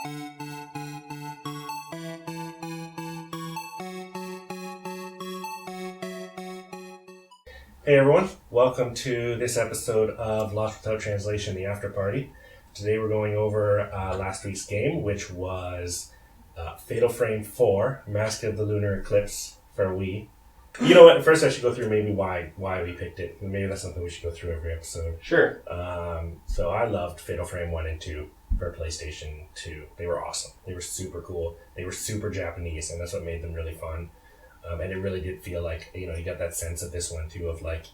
Hey everyone, welcome to this episode of Lost Without Translation, the After Party. Today we're going over last week's game, which was Fatal Frame 4, Mask of the Lunar Eclipse for Wii. You know what, first I should go through maybe why we picked it. Maybe that's something we should go through every episode. Sure. So I loved Fatal Frame 1 and 2 for PlayStation 2. They were awesome. They were super cool. They were super Japanese, and that's what made them really fun. And it really did feel like, you got that sense of this one too, of like,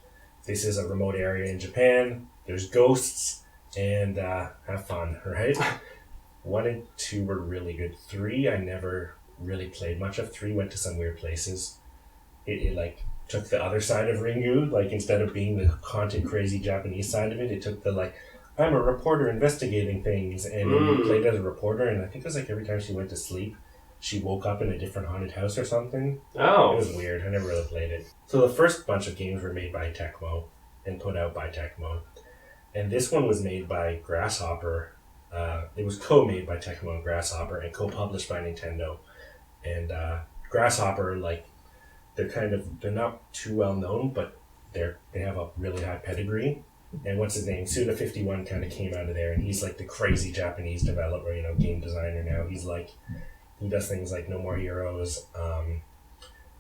this is a remote area in Japan, there's ghosts, and have fun, right? 1 and 2 were really good. 3, I never really played much of. 3 went to some weird places. It like took the other side of Ringu, like instead of being the content crazy Japanese side of it, it took the like, I'm a reporter investigating things, and we played as a reporter, and I think it was like every time she went to sleep, she woke up in a different haunted house or something. Oh. It was weird. I never really played it. So the first bunch of games were made by Tecmo and put out by Tecmo. And this one was made by Grasshopper. It was co-made by Tecmo and Grasshopper and co-published by Nintendo. And Grasshopper, like, they're not too well known, but they have a really high pedigree. And what's his name? Suda51 kind of came out of there, and he's like the crazy Japanese developer, game designer now. He's like... He does things like No More Heroes.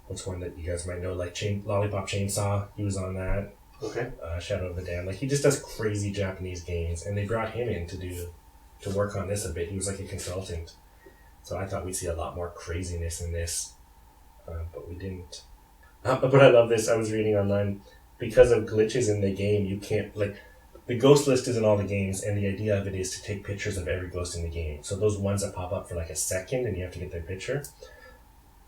What's one that you guys might know? Like Lollipop Chainsaw. He was on that. Okay. Shadow of the Dam. Like, he just does crazy Japanese games. And they brought him in to work on this a bit. He was like a consultant. So I thought we'd see a lot more craziness in this. But we didn't. But I love this. I was reading online. Because of glitches in the game, you can't... Like, the ghost list is in all the games, and the idea of it is to take pictures of every ghost in the game. So those ones that pop up for like a second, and you have to get their picture.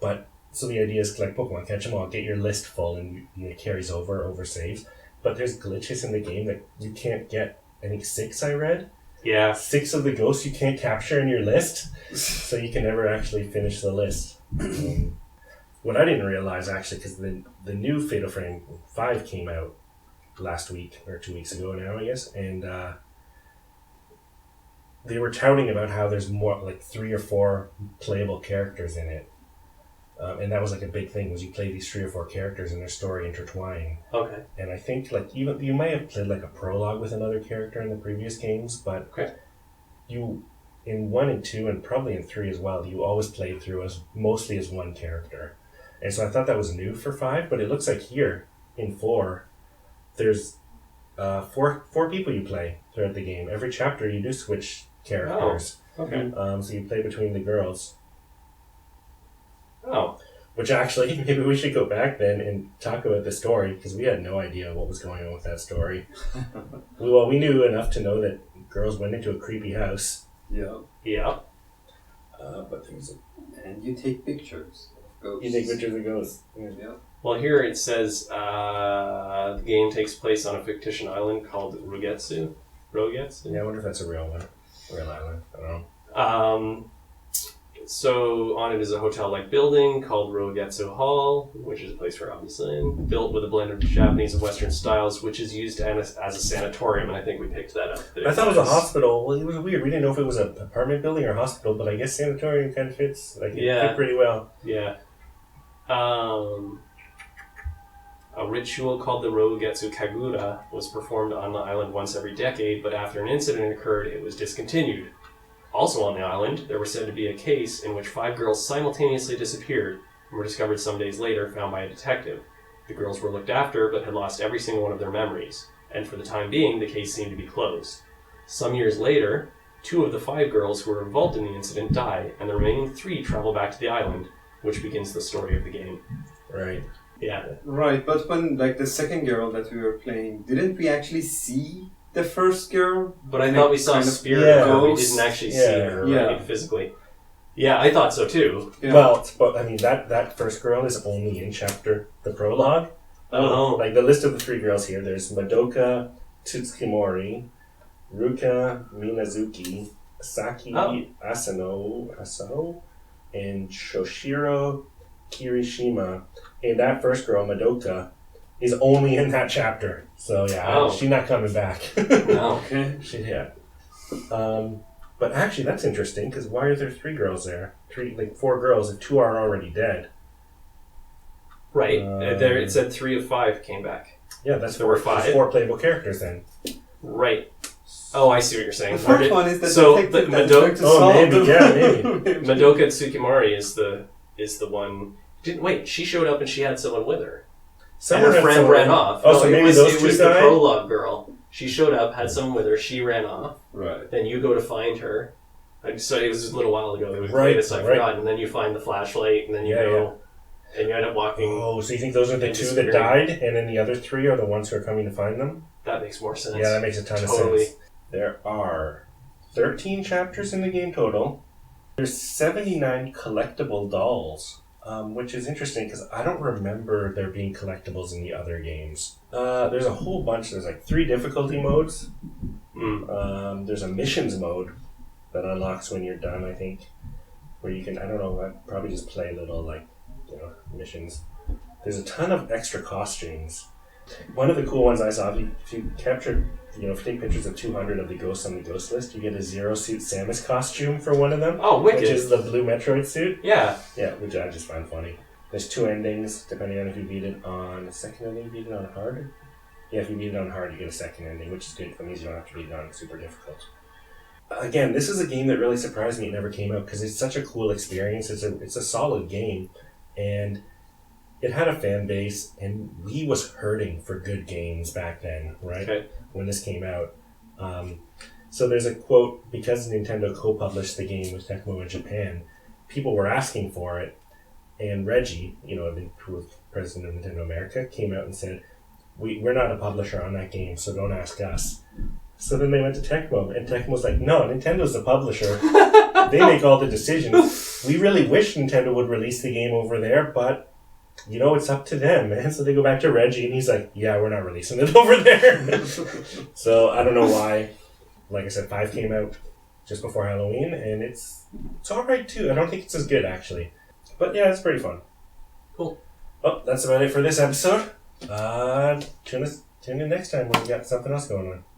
But, so the idea is like Pokemon, catch them all, get your list full, and it carries over saves. But there's glitches in the game that you can't get. I think 6 I read. Yeah. 6 of the ghosts you can't capture in your list, so you can never actually finish the list. What I didn't realize, actually, because the new Fatal Frame 5 came out last week or 2 weeks ago now, I guess, and they were touting about how there's more, like 3 or 4 playable characters in it, and that was like a big thing, was you play these 3 or 4 characters and their story intertwine. Okay. And I think like even you might have played like a prologue with another character in the previous games, but okay. You in 1 and 2 and probably in 3 as well, you always played through as mostly as one character, and so I thought that was new for 5, but it looks like here in 4 there's four people you play throughout the game. Every chapter you do switch characters. Oh, okay. So you play between the girls. Oh. Which actually, maybe we should go back then and talk about the story, because we had no idea what was going on with that story. We knew enough to know that girls went into a creepy house. Yeah. Yeah. But there's and you take pictures of ghosts. You take pictures of ghosts. Yeah. Well, here it says the game takes place on a fictitious island called Rogetsu. Rogetsu? Yeah, I wonder if that's a real one. A real island. I don't know. So on it is a hotel-like building called Rogetsu Hall, which is a place for obviously built with a blend of Japanese and Western styles, which is used as a sanatorium, and I think we picked that up. I thought it was a hospital. Well, it was weird. We didn't know if it was an apartment building or a hospital, but I guess sanatorium kind of fits. Like, it fit pretty well. Yeah. A ritual called the Rogetsu Kagura was performed on the island once every decade, but after an incident occurred, it was discontinued. Also on the island, there was said to be a case in which 5 girls simultaneously disappeared and were discovered some days later, found by a detective. The girls were looked after, but had lost every single one of their memories, and for the time being, the case seemed to be closed. Some years later, 2 of the 5 girls who were involved in the incident die, and the remaining 3 travel back to the island, which begins the story of the game. Right. Yeah. Right, but when, like, the second girl that we were playing, didn't we actually see the first girl? But I thought we saw a spirit of her. We didn't actually see her right, physically. Yeah, I thought so too. Yeah. Well, but I mean, that first girl is only in the prologue. Oh. Like, the list of the 3 girls here, there's Madoka Tsukimori, Ruka Minazuki, Saki Asano, and Shoshiro Kirishima. And that first girl, Madoka, is only in that chapter. So yeah, she's not coming back. No. Okay. Yeah. But actually, that's interesting, because why are there 3 girls there? 4 girls, if 2 are already dead. Right. There it said 3 of 5 came back. Yeah, that's there were 5. There's 4 playable characters then. Right. Oh, I see what you're saying. The first one is the so detective the that's going to solve maybe, them. Madoka Tsukimari is the one. Wait, she showed up and she had someone with her. Someone and her friend ran off. Oh, so maybe it those two was the died? prologue girl. She showed up, had someone with her. She ran off. Right. Then you go to find her. So it was just a little while ago. It was Right, this, I forgot. And then you find the flashlight, and then you go, and you end up walking. Oh, so you think those are the 2 that died, and then the other 3 are the ones who are coming to find them? That makes more sense. Yeah, that makes a ton of sense. There are 13 chapters in the game total. There's 79 collectible dolls, which is interesting because I don't remember there being collectibles in the other games. There's a whole bunch. There's 3 difficulty modes. There's a missions mode that unlocks when you're done, I think, where you can, I don't know, I'd probably just play little, missions. There's a ton of extra costumes. One of the cool ones I saw, if you capture, if you take pictures of 200 of the ghosts on the ghost list, you get a Zero Suit Samus costume for one of them. Oh, wicked. Which is the blue Metroid suit. Yeah. Yeah, which I just find funny. There's 2 endings, depending on if you beat it on the second ending, you beat it on hard. Yeah, if you beat it on hard, you get a second ending, which is good. That means you don't have to beat it on super difficult. Again, this is a game that really surprised me it never came out, because it's such a cool experience. It's a solid game, and it had a fan base, and Wii was hurting for good games back then, right? Okay. When this came out. So there's a quote, because Nintendo co-published the game with Tecmo in Japan, people were asking for it, and Reggie, who was president of Nintendo America, came out and said, we're not a publisher on that game, so don't ask us. So then they went to Tecmo, and Tecmo's like, no, Nintendo's the publisher. They make all the decisions. We really wish Nintendo would release the game over there, but, it's up to them, man. So they go back to Reggie, and he's like, yeah, we're not releasing it over there. So I don't know why. Like I said, 5 came out just before Halloween, and it's alright too. I don't think it's as good, actually. But yeah, it's pretty fun. Cool. Well, that's about it for this episode. Tune in next time when we got something else going on.